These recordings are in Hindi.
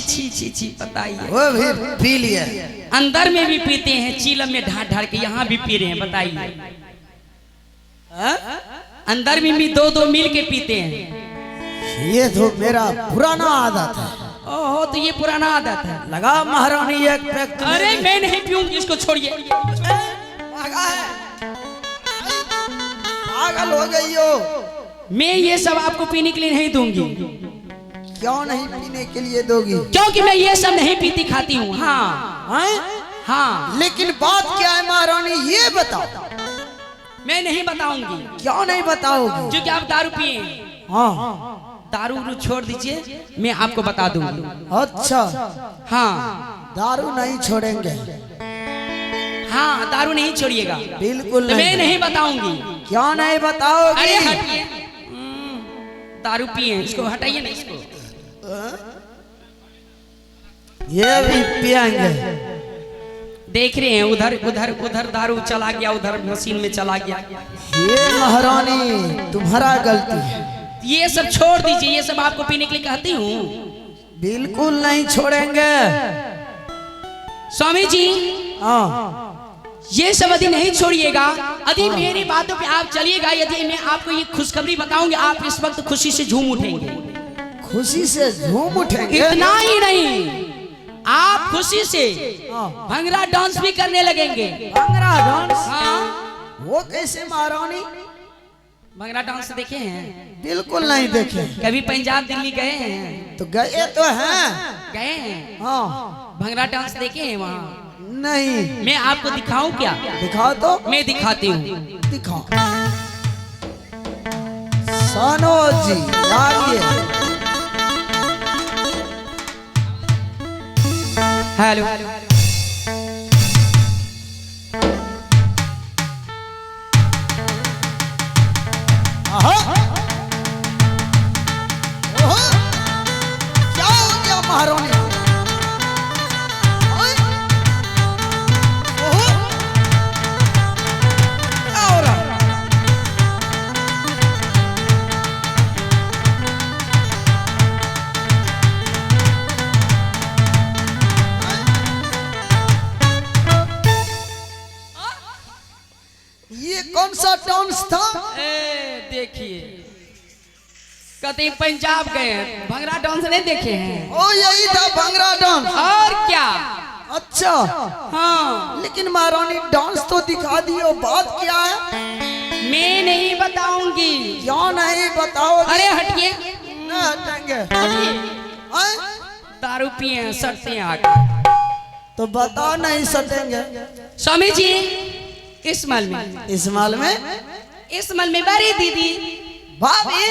छी छी छी बताइए। वो भी पी लिया, अंदर में भी पीते हैं, चीलम में ढाड़ ढाड़ के यहाँ भी पी रहे हैं, बताइए। अंदर में भी दो दो मिल के पीते हैं। ये तो मेरा पुराना आदत है। ओहो, तो ये पुराना आदत है। लगा महारानी एक पैक। अरे मैं नहीं पीऊंगी, इसको छोड़िए। पागल हो गई हो। मैं ये सब आपको पीने के लिए नहीं दूंगी। क्यों नहीं पीने के लिए दोगी? क्योंकि मैं ये सब नहीं पीती खाती हूँ। हाँ हाँ, लेकिन बात क्या है महारानी, ये बताओ। मैं नहीं बताऊंगी। क्यों नहीं बताओगी? क्योंकि आप दारू पिए। हाँ, दारू छोड़ दीजिए, मैं आपको बता दूंगी। अच्छा, हाँ, दारू नहीं छोड़ेंगे? हाँ, दारू नहीं छोड़िएगा। बिल्कुल तो नहीं। मैं नहीं बताऊंगी। क्यों नहीं बताओगी? अरे हटिए, दारू पिए, इसको हटाइए ना इसको। ये भी पिएंगे। देख रहे हैं उधर उधर उधर दारू चला गया, उधर मशीन में चला गया। ये महारानी तुम्हारा गलती है। ये सब छोड़ दीजिए, ये सब आपको पीने के लिए कहती हूँ। बिल्कुल नहीं छोड़ेंगे स्वामी जी। हाँ, ये सब यदि नहीं छोड़िएगा, यदि मेरी बातों पे आप चलिएगा, यदि मैं आपको ये खुशखबरी बताऊंगी, आप इस वक्त खुशी से झूम उठेंगे। खुशी से झूम उठेंगे? इतना ही नहीं, आप खुशी से भंगड़ा डांस भी करने लगेंगे। भंगड़ा डांस? हाँ, वो कैसे महारानी? भंगड़ा डांस देखे हैं? बिल्कुल नहीं देखे। कभी पंजाब दिल्ली गए हैं? तो गए तो हैं। गए हैं? हाँ। भंगड़ा डांस देखे हैं वहाँ? नहीं। मैं आपको दिखाऊं क्या? दिखाओ तो। मैं दिखाती हूँ। दिखाओ। सानो जी आइए। हेलो, क्या हो गया महारानी? क्या हो रहा? ये कौन सा डांस था? देखिए, कहते पंजाब गए हैं, भंगड़ा डांस नहीं देखे हैं? ओ यही था भंगड़ा डांस। और क्या? अच्छा, हाँ, लेकिन महारानी डांस तो दिखा दियो, बात क्या है? मैं नहीं बताऊंगी। क्यों नहीं बताओ? अरे हटिए, न हटेंगे। दारू पिए हैं, सटते हैं आगे। तो बता नहीं सटेंगे। स्वामी जी, इस मल में, इस माल में, इस मल में बड़ी दीदी। भाभी?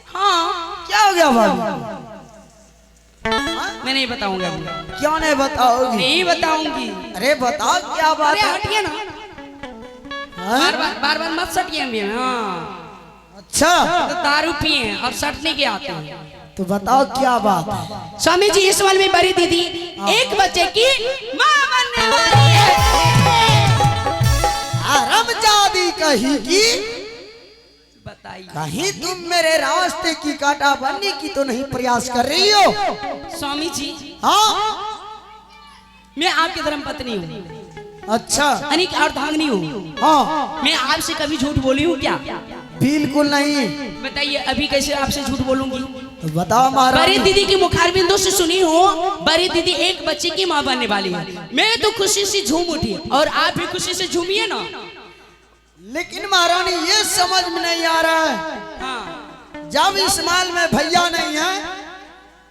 हाँ, क्या हो गया भाभी? मैं नहीं बताऊंगा। क्यों नहीं बताओगी? नहीं बताऊंगी। अरे बताओ क्या बात अरे है? हटिए ना, बार बार मत सटिए भी। हाँ, अच्छा, तो दारू पिए हैं, अब सटने के आते हैं। तो बताओ क्या बात है? स्वामी जी, इस मल में बड़ी दीदी एक बच्चे की माँ बनने वाली है। हरामजादी कहीं की? बताइए। कहीं तुम मेरे रास्ते की कांटा बनने की तो नहीं प्रयास कर रही हो? स्वामी जी, हाँ, मैं आपकी धर्म पत्नी हूँ, अच्छा, अनिक अर्धांगिनी हूँ। हाँ, मैं आपसे कभी झूठ बोली हूँ क्या? बिल्कुल नहीं। बताइए, अभी कैसे आपसे झूठ बोलूंगी? तो बताओ महाराज। बड़ी दीदी की मुखारबिंदों से सुनी हूँ, बड़ी दीदी एक बच्चे की माँ बनने वाली है। मैं तो खुशी से झूम उठी, और आप भी खुशी से झूमिए ना। लेकिन महारानी ये समझ में नहीं आ रहा है, हाँ, जब इस माल में भैया नहीं है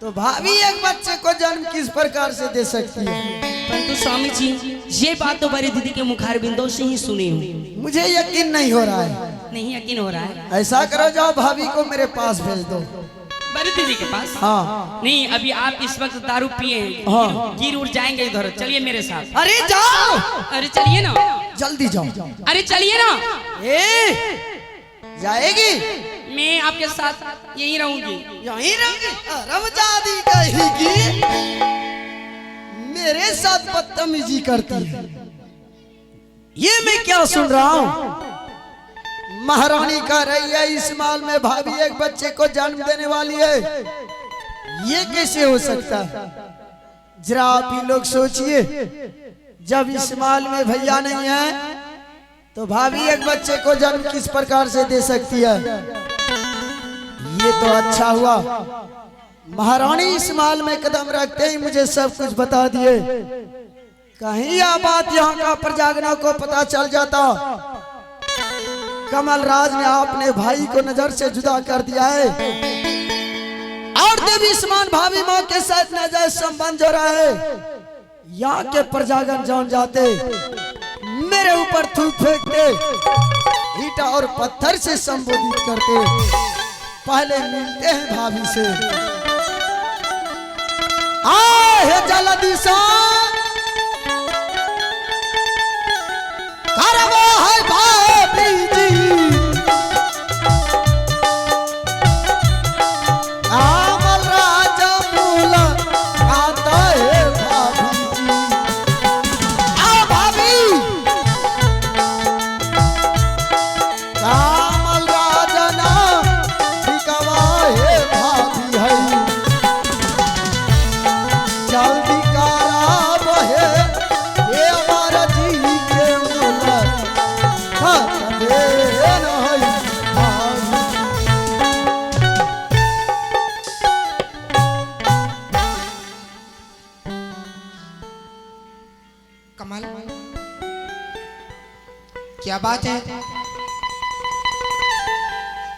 तो भाभी एक बच्चे को जन्म किस प्रकार से दे सकती है? परंतु स्वामी जी, ये बात तो बड़ी दीदी के मुखारबिंदों से ही सुनी हूँ। मुझे यकीन नहीं हो रहा है। नहीं यकीन हो रहा है? ऐसा करो, जाओ भाभी को मेरे पास भेज दो। बड़ी दीदी के पास? हाँ। नहीं, अभी आप इस वक्त दारू पिए हैं, हाँ। गिर उड़ जाएंगे इधर। चलिए मेरे साथ। अरे जाओ, अरे चलिए ना, जल्दी जाओ। अरे चलिए ना। जाएगी? मैं आपके साथ यहीं रहूंगी। यहीं रहूंगी? रमजादी कहेगी मेरे साथ बदतमीजी करती है। ये मैं क्या सुन रहा हूँ? महारानी कह रही है इस माल में भाभी एक बच्चे को जन्म देने वाली है, ये कैसे हो सकता है? जरा आप ही लोग सोचिए, जब इस माल में भैया नहीं है तो भाभी एक बच्चे को जन्म किस प्रकार से दे सकती है? ये तो अच्छा हुआ महारानी इस माल में कदम रखते ही मुझे सब कुछ बता दिए। कहीं यह बात यहाँ का प्रजागणों को पता चल जाता, कमल राज ने अपने भाई को नजर से जुदा कर दिया है और देवी समान भाभी माँ के साथ नजर संबंध जो रहा है, यहाँ के प्रजागण जान जाते, मेरे ऊपर थूक फेंकते, ईटा और पत्थर से संबोधित करते। पहले मिलते हैं भाभी से। आए जल्दी से करवा है भाभी जी, कमल राजा मूला आता है भाभी जी। आ भाभी कमल राजा ना ठिकवा है भाभी है, जल्दी कराब है ये हमारा जी के मूला दे न है भाभी। कमल, क्या बात है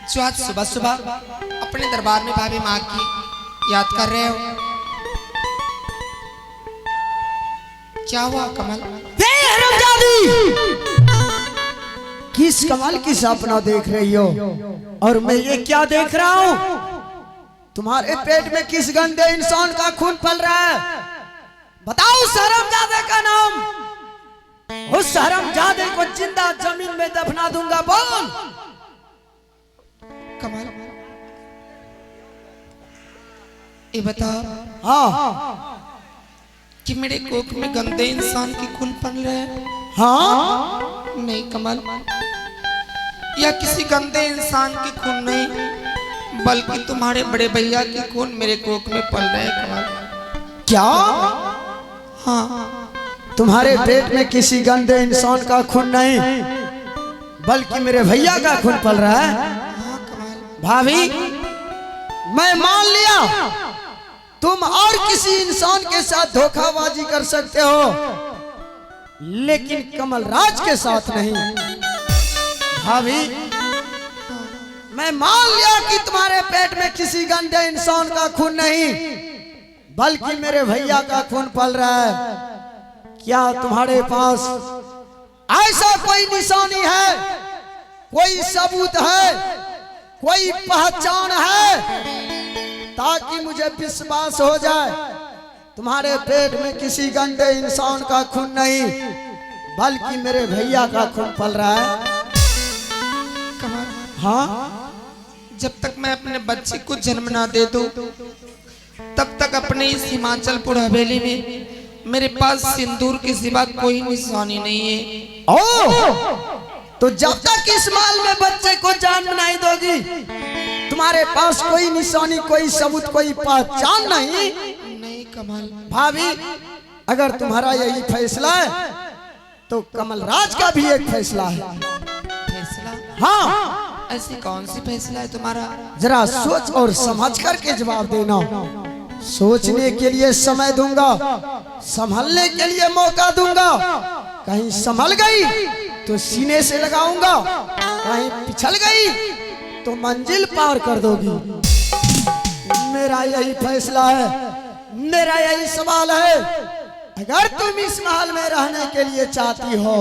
जो आज सुबह सुबह अपने दरबार में भाभी माँ की याद कर रहे हो? क्या हुआ कमल? किस कमाल की सपना देख रही हो? और मैं ये क्या देख रहा हूँ? तुम्हारे पेट में किस गंदे इंसान का खून पल रहा है? बताओ हरामजादे का नाम। उस हरामजादे को जिंदा जमीन में दफना दूंगा। बोल। कमल, ये बता हाँ कि मेरे कोख में गंदे इंसान की खून पल रहे हैं? हाँ नहीं कमल, या किसी गंदे इंसान की खून नहीं, बल्कि तुम्हारे बड़े भैया की खून मेरे कोख में पल रहे हैं कमल। क्या? हाँ, तुम्हारे पेट में किसी गंदे इंसान का खून नहीं, बल्कि मेरे भैया का खून पल रहा है। हाँ कमल। भाभी, मैं मान लिया तुम और किसी इंसान के साथ धोखाबाजी कर सकते हो, लेकिन कमल राज के साथ नहीं। भाभी, मैं मान लिया कि तुम्हारे पेट में किसी गंदे इंसान का खून नहीं, बल्कि मेरे भैया का खून पल रहा है। क्या तुम्हारे पास ऐसा कोई निशानी है, कोई सबूत है, कोई पहचान है, ताकि मुझे विश्वास हो जाए तुम्हारे पेट में किसी गंदे इंसान का खून नहीं, बल्कि मेरे भैया का खून पल रहा है? कमल, हाँ, जब तक मैं अपने बच्चे को जन्म ना दे दूं, तब तक अपने इस हिमाचलपुर हवेली में मेरे पास सिंदूर के सिवा कोई निशानी नहीं है। तो जब तक इस माल में बच्चे को जन्म नहीं दोगी, तुम्हारे पास कोई निशानी, कोई सबूत, कोई पहचान नहीं। नहीं कमल। भाभी, अगर तुम्हारा यही फैसला है तो कमल राज का भी एक फैसला है। फैसला? हाँ, ऐसी कौन सी फैसला है तुम्हारा? जरा सोच और समझ करके जवाब देना। सोचने के लिए समय दूंगा, संभलने के लिए मौका दूंगा। कहीं संभल गई तो सीने से लगाऊंगा, कहीं पिछल गई तो मंजिल पार कर दोगी। मेरा यही फैसला है, मेरा यही सवाल है। अगर तुम इस महल में रहने के लिए चाहती हो,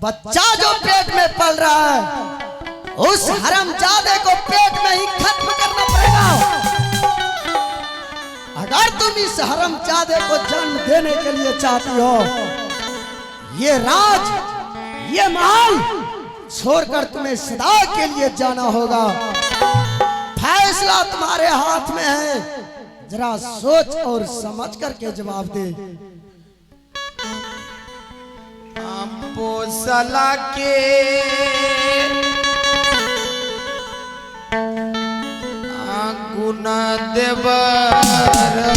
बच्चा जो पेट में पल रहा है, उस हरामजादे को पेट में ही खत्म करना पड़ेगा। अगर तुम इस हरामजादे को जन्म देने के लिए चाहती हो, ये राज, ये महल छोड़कर तुम्हें सदा के लिए जाना होगा। फैसला तुम्हारे हाथ में है, जरा सोच और समझ करके जवाब दे। बोसला के गुना देवर